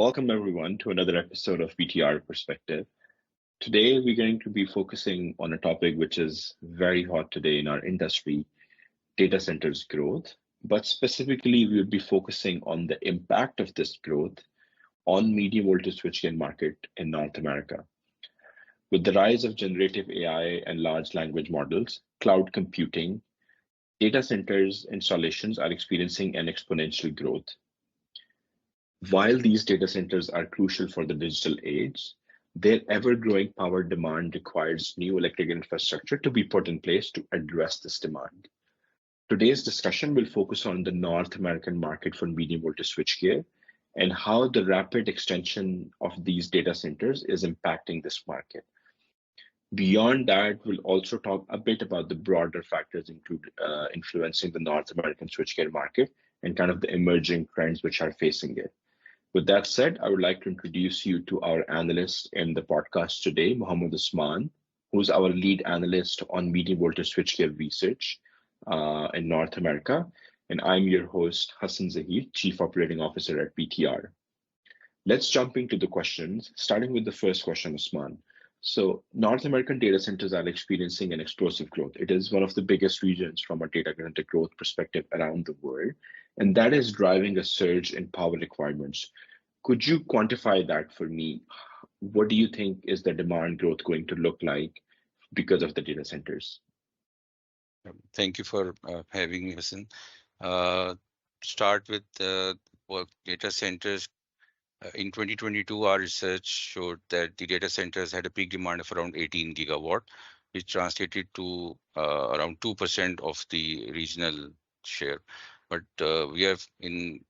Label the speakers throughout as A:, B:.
A: welcome everyone to another episode of PTR Perspective. Today, we're going to be focusing on a topic which is very hot today in our industry, data centers growth. But specifically, we'll be focusing on the impact of this growth on medium voltage switchgear market in North America. With the rise of generative AI and large language models, cloud computing, data centers installations are experiencing an exponential growth. While these data centers are crucial for the digital age, their ever-growing power demand requires new electrical infrastructure to be put in place to address this demand. Today's discussion will focus on the North American market for medium voltage switchgear and how the rapid extension of these data centers is impacting this market. Beyond that, we'll also talk a bit about the broader factors influencing the North American switchgear market and kind of the emerging trends which are facing it. With that said, I would like to introduce you to our analyst in the podcast today, Mohammed Usman, who's our lead analyst on medium voltage switchgear research in North America. And I'm your host, Hassan Zahir, Chief Operating Officer at PTR. Let's jump into the questions, starting with the first question, Usman. So North American data centers are experiencing an explosive growth. It is one of the biggest regions from a data center growth perspective around the world, and that is driving a surge in power requirements. Could you quantify that for me? What do you think is the demand growth going to look like because of the data centers?
B: Thank you for having me, Hassan. Start with data centers. In 2022, our research showed that the data centers had a peak demand of around 18 gigawatt, which translated to around 2% of the regional share. But we have in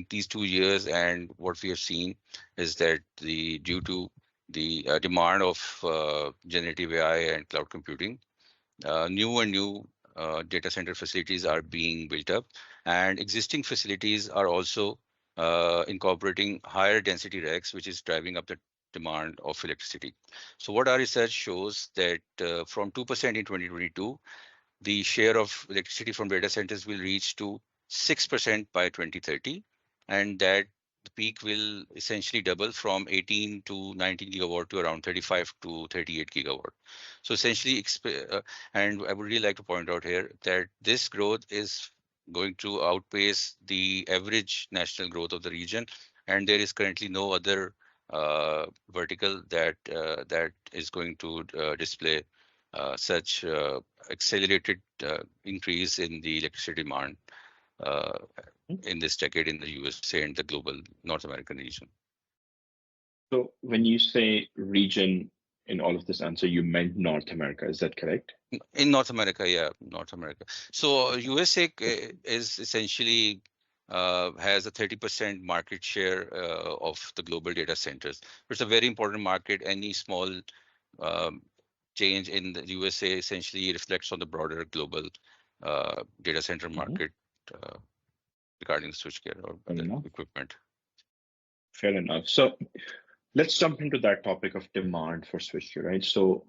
B: these 2 years, and what we have seen is that due to the demand of generative AI and cloud computing, new data center facilities are being built up, and existing facilities are also incorporating higher density racks, which is driving up the demand of electricity. So what our research shows that from 2% in 2022, the share of electricity from data centers will reach to 6% by 2030, and that the peak will essentially double from 18 to 19 gigawatt to around 35 to 38 gigawatt. So essentially, and I would really like to point out here that this growth is going to outpace the average national growth of the region, and there is currently no other vertical that is going to display such accelerated increase in the electricity demand in this decade in the USA and the global North American region.
A: So when you say region in all of this answer, you meant North America, is that correct?
B: In North America, yeah, North America. So USA is essentially has a 30% market share of the global data centers. It's a very important market. Any small change in the USA essentially reflects on the broader global data center market regarding the switchgear or the equipment.
A: Fair enough. So let's jump into that topic of demand for switchgear, right? So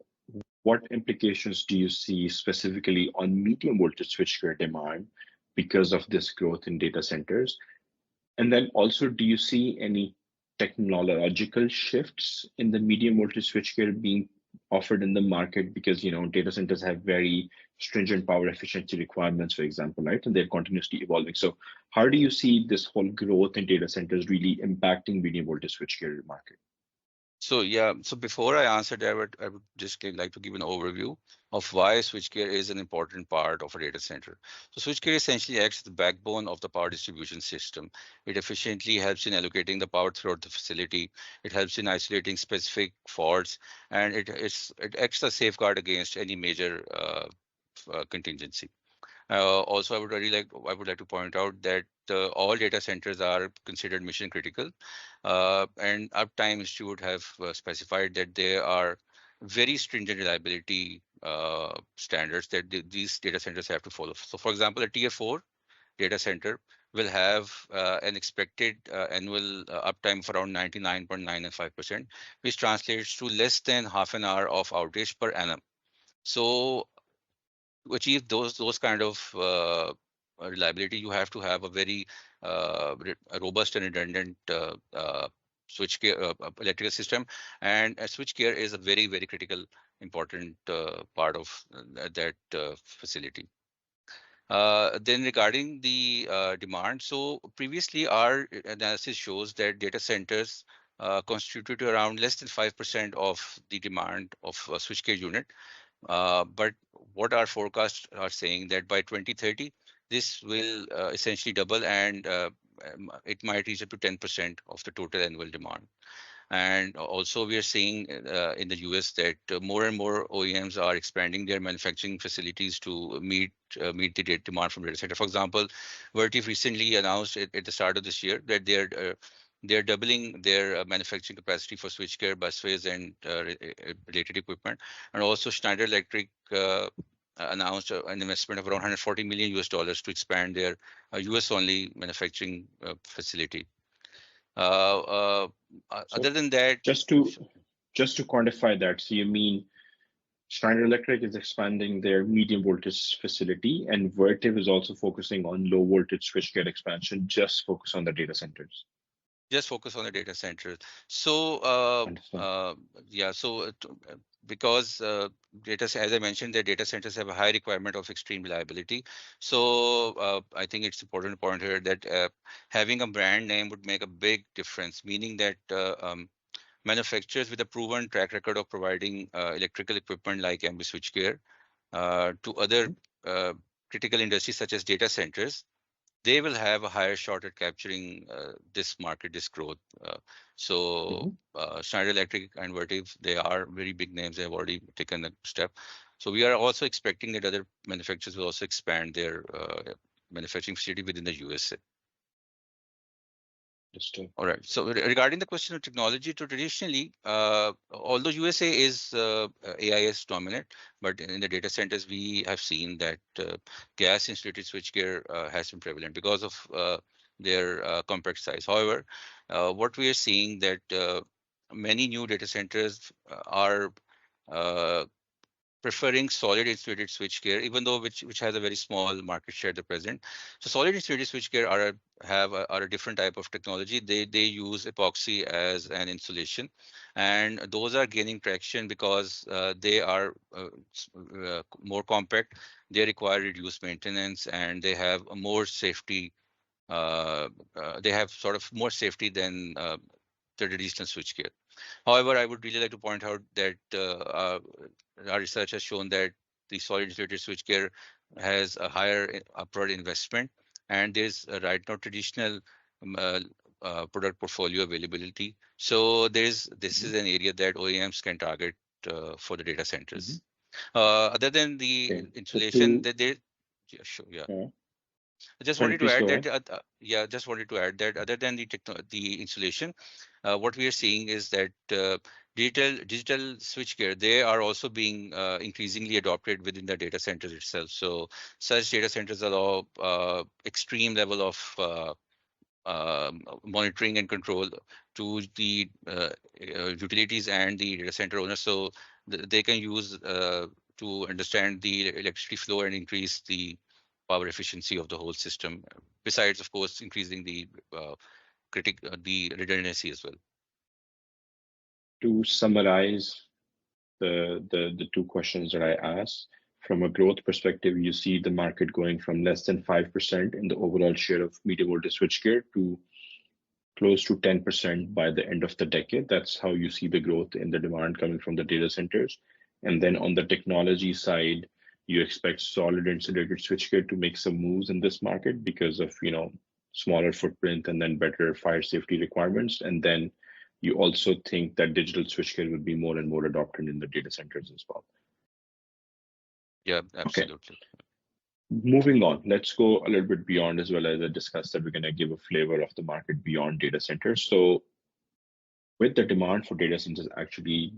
A: what implications do you see specifically on medium voltage switchgear demand because of this growth in data centers? And then also, do you see any technological shifts in the medium voltage switchgear being offered in the market? Because, data centers have very stringent power efficiency requirements, for example, right? And they're continuously evolving. So how do you see this whole growth in data centers really impacting medium voltage switchgear market?
B: So yeah, so before I answer that, I would just like to give an overview of why switchgear is an important part of a data center. So switchgear essentially acts as the backbone of the power distribution system. It efficiently helps in allocating the power throughout the facility. It helps in isolating specific faults, and it acts as a safeguard against any major contingency. Also, I would like to point out that all data centers are considered mission critical, and Uptime Institute have specified that there are very stringent reliability standards that these data centers have to follow. So, for example, a Tier 4 data center will have an expected annual uptime of around 99.95%, which translates to less than half an hour of outage per annum. So to achieve those kind of reliability, you have to have a very robust and redundant switchgear electrical system, and a switchgear is a very, very critical, important part of that facility. Then regarding the demand, so previously our analysis shows that data centers constituted around less than 5% of the demand of a switchgear unit. But what our forecasts are saying that by 2030, this will essentially double, and it might reach up to 10% of the total annual demand. And also we are seeing in the US that more and more OEMs are expanding their manufacturing facilities to meet the demand from data center. For example, Vertiv recently announced at the start of this year that they're doubling their manufacturing capacity for switchgear, busways, and related equipment. And also Schneider Electric announced an investment of around 140 million US dollars to expand their US only manufacturing facility.
A: So
B: Other than that,
A: just to quantify that, so you mean Schneider Electric is expanding their medium voltage facility, and Vertiv is also focusing on low voltage switchgear expansion, just focus on the data centers.
B: just focus on the data centers. So
A: Understand.
B: yeah, so because as I mentioned, the data centers have a high requirement of extreme reliability. So I think it's important to point here that having a brand name would make a big difference, meaning that manufacturers with a proven track record of providing electrical equipment like MB switchgear to other critical industries such as data centers, they will have a higher shot at capturing this market, this growth. So Schneider Electric and Vertiv, they are very big names. They have already taken the step. So we are also expecting that other manufacturers will also expand their manufacturing facility within the USA.
A: Understood.
B: All right. So regarding the question of technology, to traditionally, although USA is AIS dominant, but in the data centers, we have seen that gas insulated switchgear has been prevalent because of their compact size. However, what we are seeing that many new data centers are preferring solid insulated switchgear, even though which has a very small market share at the present. So solid insulated switchgear are a different type of technology. They use epoxy as an insulation, and those are gaining traction because they are more compact. They require reduced maintenance, and they have a more safety. They have sort of more safety than the traditional switchgear. However, I would really like to point out that our research has shown that the solid insulated switchgear has a higher upward investment, and there's right now traditional product portfolio availability. So this is an area that OEMs can target for the data centers. Other than the insulation, that they, yeah, sure, yeah. I just
A: Sorry,
B: wanted to
A: please
B: add
A: go
B: that,
A: ahead.
B: just wanted to add that other than the insulation, what we are seeing is that digital switchgear, they are also being increasingly adopted within the data centers itself. So such data centers allow extreme level of monitoring and control to the utilities and the data center owners, so they can use to understand the electricity flow and increase the power efficiency of the whole system. Besides, of course, increasing the the redundancy as well.
A: To summarize the two questions that I asked, from a growth perspective, you see the market going from less than 5% in the overall share of medium voltage switchgear to close to 10% by the end of the decade. That's how you see the growth in the demand coming from the data centers. And then on the technology side, you expect solid insulated switchgear to make some moves in this market because of, smaller footprint and then better fire safety requirements. And then you also think that digital switchgear will be more and more adopted in the data centers as well.
B: Yeah,
A: Okay.
B: absolutely.
A: Moving on, let's go a little bit beyond as well. As I discussed that we're going to give a flavor of the market beyond data centers. So with the demand for data centers, actually,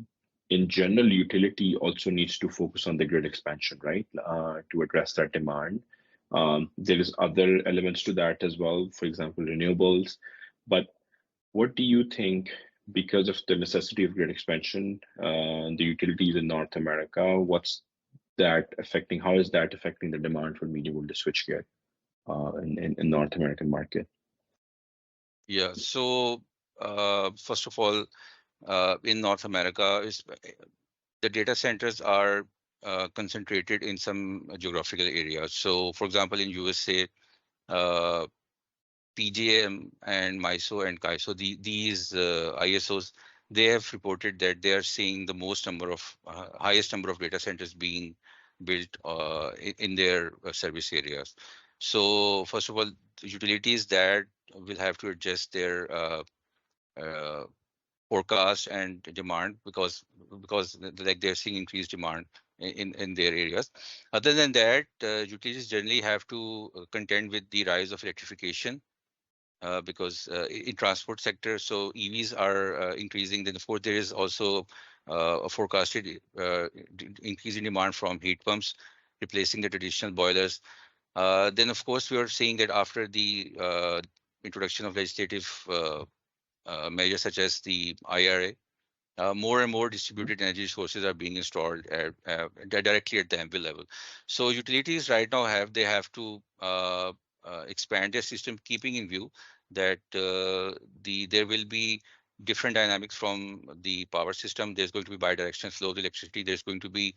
A: in general, utility also needs to focus on the grid expansion, right? To address that demand. There is other elements to that as well, for example, renewables. But what do you think, because of the necessity of grid expansion, the utilities in North America, how is that affecting the demand for medium voltage switchgear? in North American market?
B: Yeah. So first of all, in North America, the data centers are concentrated in some geographical areas. So, for example, in USA, uh, PJM and MISO and KAISO, these ISOs, they have reported that they are seeing the most number of highest number of data centers being built in their service areas. So, first of all, the utilities that will have to adjust their uh, forecast and demand because like they're seeing increased demand in their areas. Other than that, utilities generally have to contend with the rise of electrification because in transport sector, so EVs are increasing. Then of course there is also a forecasted increase in demand from heat pumps, replacing the traditional boilers. Then of course we are seeing that after the introduction of legislative measures such as the IRA, more and more distributed energy sources are being installed directly at the MV level. So utilities right now have to expand their system, keeping in view that there will be different dynamics from the power system. There's going to be bidirectional flow of electricity. There's going to be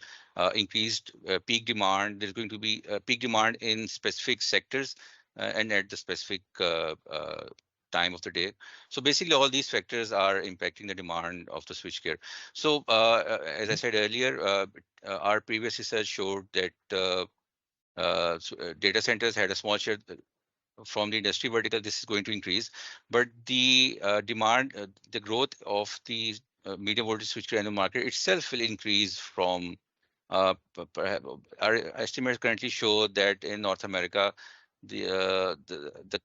B: increased peak demand. There's going to be peak demand in specific sectors and at the specific time of the day. So basically, all these factors are impacting the demand of the switchgear. So as I said earlier, our previous research showed that data centers had a small share from the industry vertical. This is going to increase, but the demand, the growth of the medium voltage switchgear in the market itself will increase from our estimates currently show that in North America, the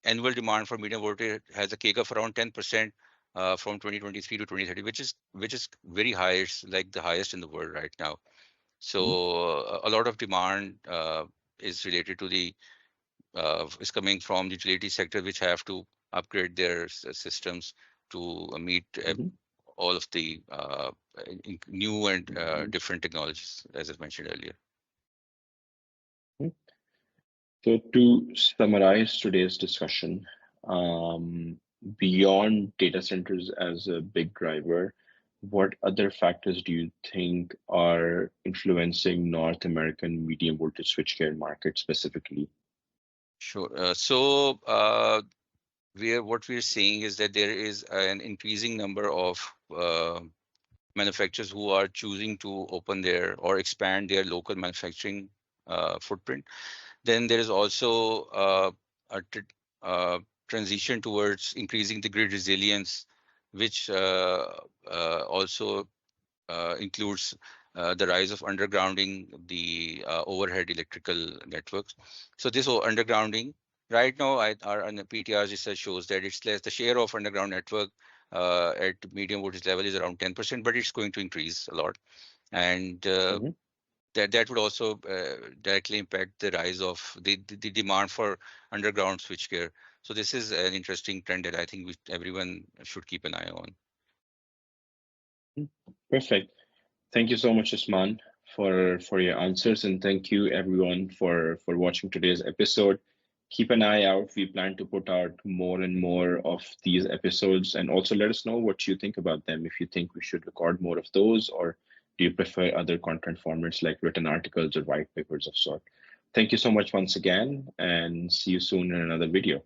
B: annual demand for medium voltage has a CAGR of around 10% from 2023 to 2030, which is very high. It's like the highest in the world right now. So a lot of demand is related to the is coming from the utility sector, which have to upgrade their systems to meet
A: Mm-hmm.
B: all of the new and
A: Mm-hmm.
B: different technologies, as I mentioned earlier.
A: So to summarize today's discussion, beyond data centers as a big driver, what other factors do you think are influencing North American medium voltage switchgear market specifically?
B: Sure. What we're seeing is that there is an increasing number of manufacturers who are choosing to open their or expand their local manufacturing footprint. Then there is also a transition towards increasing the grid resilience, which also includes the rise of undergrounding the overhead electrical networks. So this undergrounding, right now, our PTR research shows that it's less. The share of underground network at medium voltage level is around 10%, but it's going to increase a lot. And
A: Mm-hmm.
B: that would also directly impact the rise of the demand for underground switchgear. So this is an interesting trend that I think everyone should keep an eye on.
A: Perfect. Thank you so much, Usman, for your answers, and thank you everyone for watching today's episode. Keep an eye out. We plan to put out more and more of these episodes, and also let us know what you think about them. If you think we should record more of those, or do you prefer other content formats like written articles or white papers of sort? Thank you so much once again, and see you soon in another video.